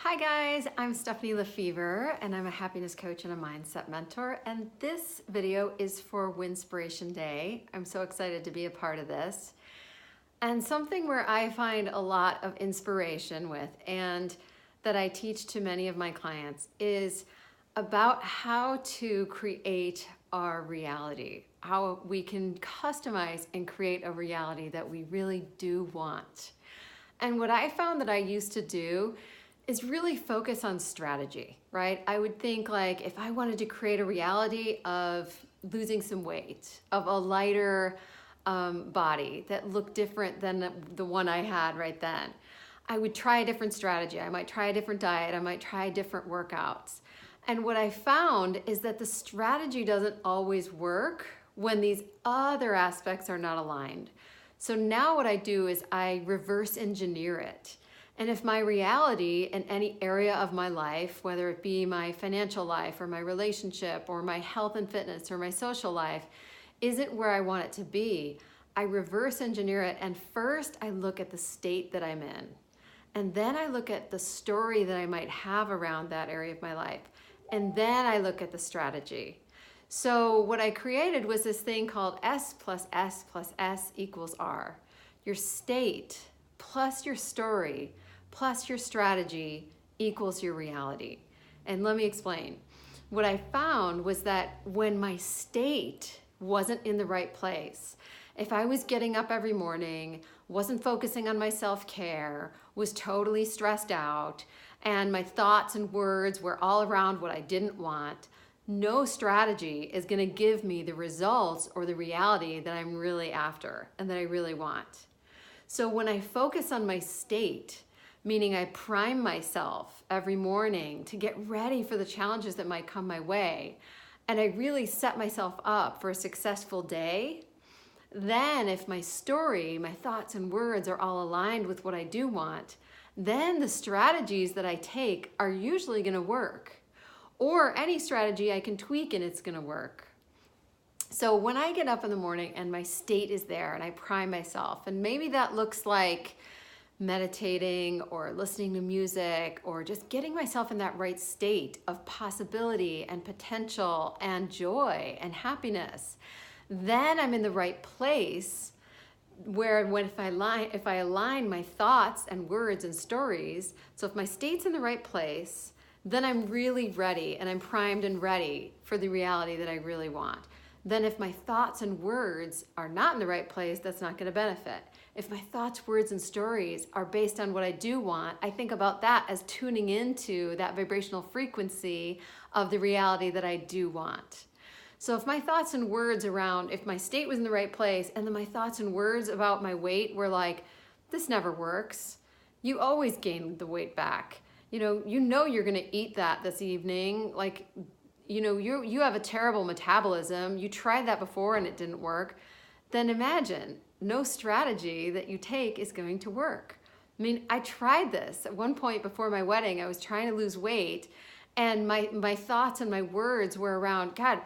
Hi guys, I'm Steffani LeFevour and I'm a happiness coach and a mindset mentor, and this video is for Winspiration Day. I'm so excited to be a part of this. And something where I find a lot of inspiration with and that I teach to many of my clients is about how to create our reality, how we can customize and create a reality that we really do want. And what I found that I used to do is really focus on strategy, right? I would think like if I wanted to create a reality of losing some weight, of a lighter body that looked different than the one I had right then, I would try a different strategy. I might try a different diet. I might try different workouts. And what I found is that the strategy doesn't always work when these other aspects are not aligned. So now what I do is I reverse engineer it. And if my reality in any area of my life, whether it be my financial life or my relationship or my health and fitness or my social life, isn't where I want it to be, I reverse engineer it, and first I look at the state that I'm in. And then I look at the story that I might have around that area of my life. And then I look at the strategy. So what I created was this thing called S+S+S equals R. Your state plus your story plus your strategy equals your reality. And let me explain. What I found was that when my state wasn't in the right place, if I was getting up every morning, wasn't focusing on my self-care, was totally stressed out, and my thoughts and words were all around what I didn't want, no strategy is going to give me the results or the reality that I'm really after and that I really want. So when I focus on my state, meaning I prime myself every morning to get ready for the challenges that might come my way, and I really set myself up for a successful day, then if my story, my thoughts and words are all aligned with what I do want, then the strategies that I take are usually going to work. Or any strategy I can tweak and it's going to work. So when I get up in the morning and my state is there and I prime myself, and maybe that looks like meditating or listening to music or just getting myself in that right state of possibility and potential and joy and happiness, then I'm in the right place where if I align my thoughts and words and stories, so if my state's in the right place, then I'm really ready and I'm primed and ready for the reality that I really want. Then if my thoughts and words are not in the right place, that's not going to benefit. If my thoughts, words, and stories are based on what I do want, I think about that as tuning into that vibrational frequency of the reality that I do want. So if my thoughts and words around, if my state was in the right place, and then my thoughts and words about my weight were like, this never works, you always gain the weight back. You know you're going to eat that this evening, like, you have a terrible metabolism, you tried that before and it didn't work, then imagine no strategy that you take is going to work. I mean, I tried this at one point before my wedding. I was trying to lose weight, and my thoughts and my words were around, God,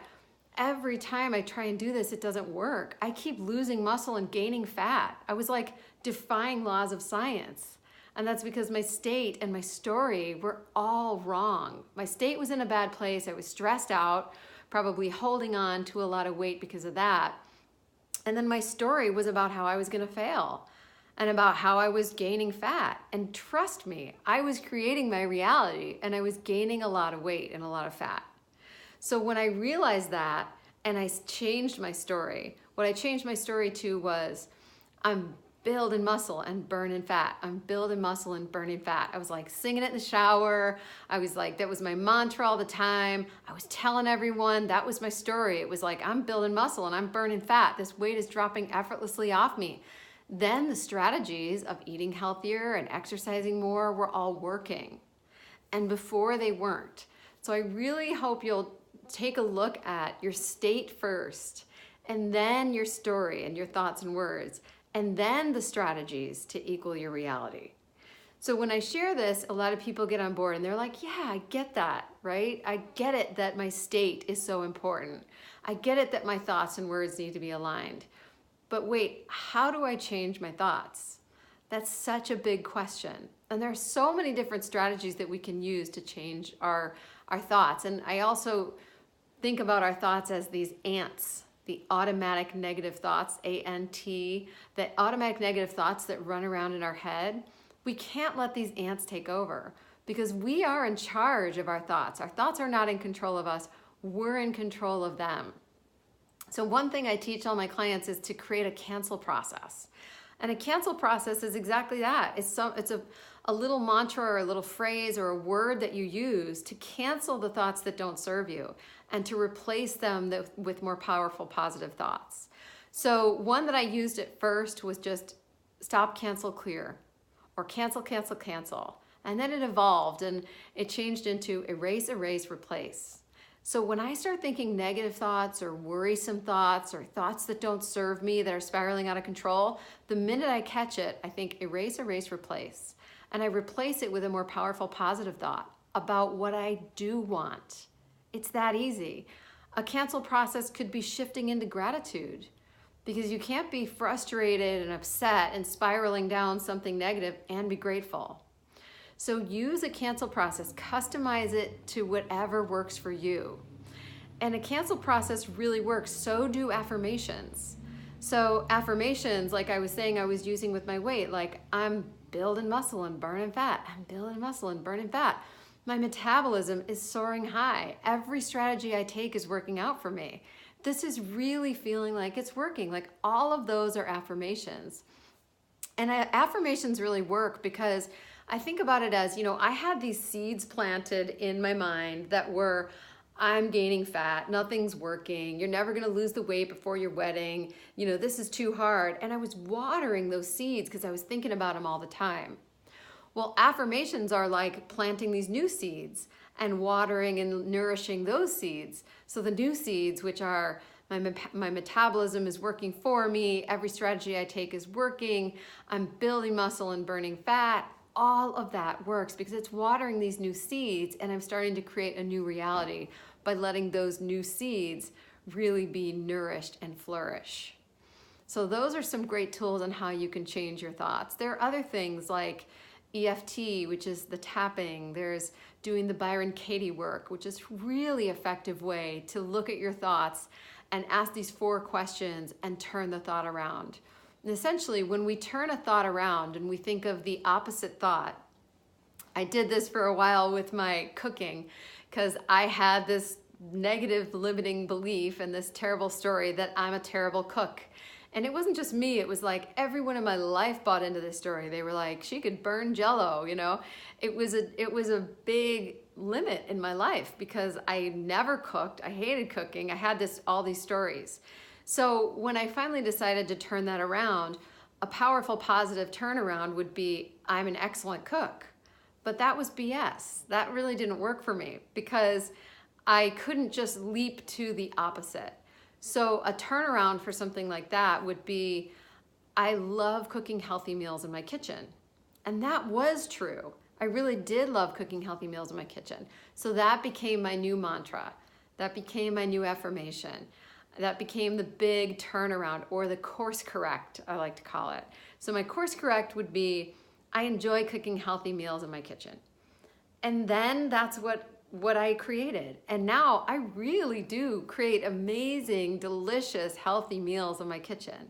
every time I try and do this, it doesn't work. I keep losing muscle and gaining fat. I was like defying laws of science. And that's because my state and my story were all wrong. My state was in a bad place. I was stressed out, probably holding on to a lot of weight because of that. And then my story was about how I was going to fail and about how I was gaining fat. And trust me, I was creating my reality and I was gaining a lot of weight and a lot of fat. So when I realized that and I changed my story, what I changed my story to was, I'm building muscle and burning fat. I'm building muscle and burning fat. I was like singing it in the shower. I was like, that was my mantra all the time. I was telling everyone that was my story. It was like, I'm building muscle and I'm burning fat. This weight is dropping effortlessly off me. Then the strategies of eating healthier and exercising more were all working. And before they weren't. So I really hope you'll take a look at your state first, and then your story and your thoughts and words, and then the strategies to equal your reality. So when I share this, a lot of people get on board and they're like, yeah, I get that, right? I get it that my state is so important. I get it that my thoughts and words need to be aligned. But wait, how do I change my thoughts? That's such a big question. And there are so many different strategies that we can use to change our thoughts. And I also think about our thoughts as these ants, the automatic negative thoughts, A-N-T, the automatic negative thoughts that run around in our head. We can't let these ants take over because we are in charge of our thoughts. Our thoughts are not in control of us. We're in control of them. So one thing I teach all my clients is to create a cancel process. And a cancel process is exactly that. It's a little mantra or a little phrase or a word that you use to cancel the thoughts that don't serve you and to replace them with more powerful, positive thoughts. So one that I used at first was just stop, cancel, clear, or cancel, cancel, cancel. And then it evolved and it changed into erase, erase, replace. So when I start thinking negative thoughts or worrisome thoughts or thoughts that don't serve me, that are spiraling out of control, the minute I catch it, I think erase, erase, replace. And I replace it with a more powerful positive thought about what I do want. It's that easy. A cancel process could be shifting into gratitude because you can't be frustrated and upset and spiraling down something negative and be grateful. So use a cancel process, customize it to whatever works for you. And a cancel process really works, so do affirmations. So affirmations, like I was saying I was using with my weight, like I'm building muscle and burning fat. I'm building muscle and burning fat. My metabolism is soaring high. Every strategy I take is working out for me. This is really feeling like it's working. Like all of those are affirmations. And affirmations really work because I think about it as, I had these seeds planted in my mind that were, I'm gaining fat, nothing's working, you're never gonna lose the weight before your wedding, this is too hard. And I was watering those seeds because I was thinking about them all the time. Well, affirmations are like planting these new seeds and watering and nourishing those seeds. So the new seeds, which are my metabolism is working for me, every strategy I take is working, I'm building muscle and burning fat, all of that works because it's watering these new seeds and I'm starting to create a new reality by letting those new seeds really be nourished and flourish. So those are some great tools on how you can change your thoughts. There are other things like EFT, which is the tapping. There's doing the Byron Katie work, which is really effective way to look at your thoughts and ask these 4 questions and turn the thought around. And essentially, when we turn a thought around and we think of the opposite thought, I did this for a while with my cooking because I had this negative limiting belief and this terrible story that I'm a terrible cook. And it wasn't just me, it was like everyone in my life bought into this story. They were like, she could burn Jell-O, It was a big limit in my life because I never cooked, I hated cooking, I had all these stories. So when I finally decided to turn that around, a powerful positive turnaround would be, I'm an excellent cook. But that was BS. That really didn't work for me because I couldn't just leap to the opposite. So a turnaround for something like that would be, I love cooking healthy meals in my kitchen. And that was true. I really did love cooking healthy meals in my kitchen. So that became my new mantra. That became my new affirmation. That became the big turnaround, or the course correct, I like to call it. So my course correct would be, I enjoy cooking healthy meals in my kitchen. And then that's what I created. And now I really do create amazing, delicious, healthy meals in my kitchen.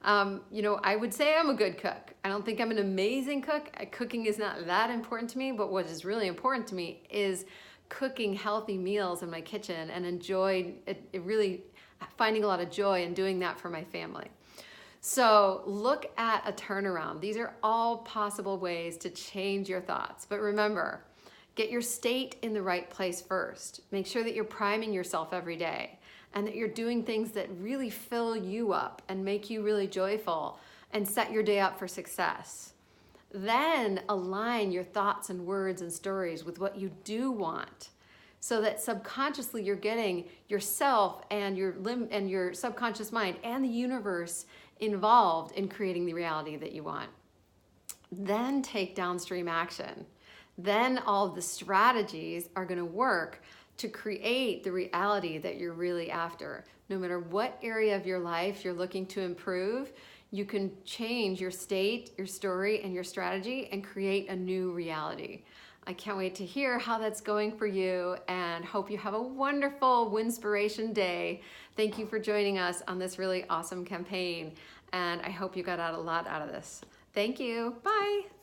I would say I'm a good cook. I don't think I'm an amazing cook. Cooking is not that important to me, but what is really important to me is cooking healthy meals in my kitchen and really finding a lot of joy in doing that for my family. So look at a turnaround. These are all possible ways to change your thoughts. But remember, get your state in the right place first. Make sure that you're priming yourself every day and that you're doing things that really fill you up and make you really joyful and set your day up for success. Then align your thoughts and words and stories with what you do want, so that subconsciously you're getting yourself and your subconscious mind and the universe involved in creating the reality that you want. Then take downstream action. Then all of the strategies are going to work to create the reality that you're really after. No matter what area of your life you're looking to improve, you can change your state, your story, and your strategy and create a new reality. I can't wait to hear how that's going for you and hope you have a wonderful Winspiration Day. Thank you for joining us on this really awesome campaign, and I hope you got a lot out of this. Thank you. Bye.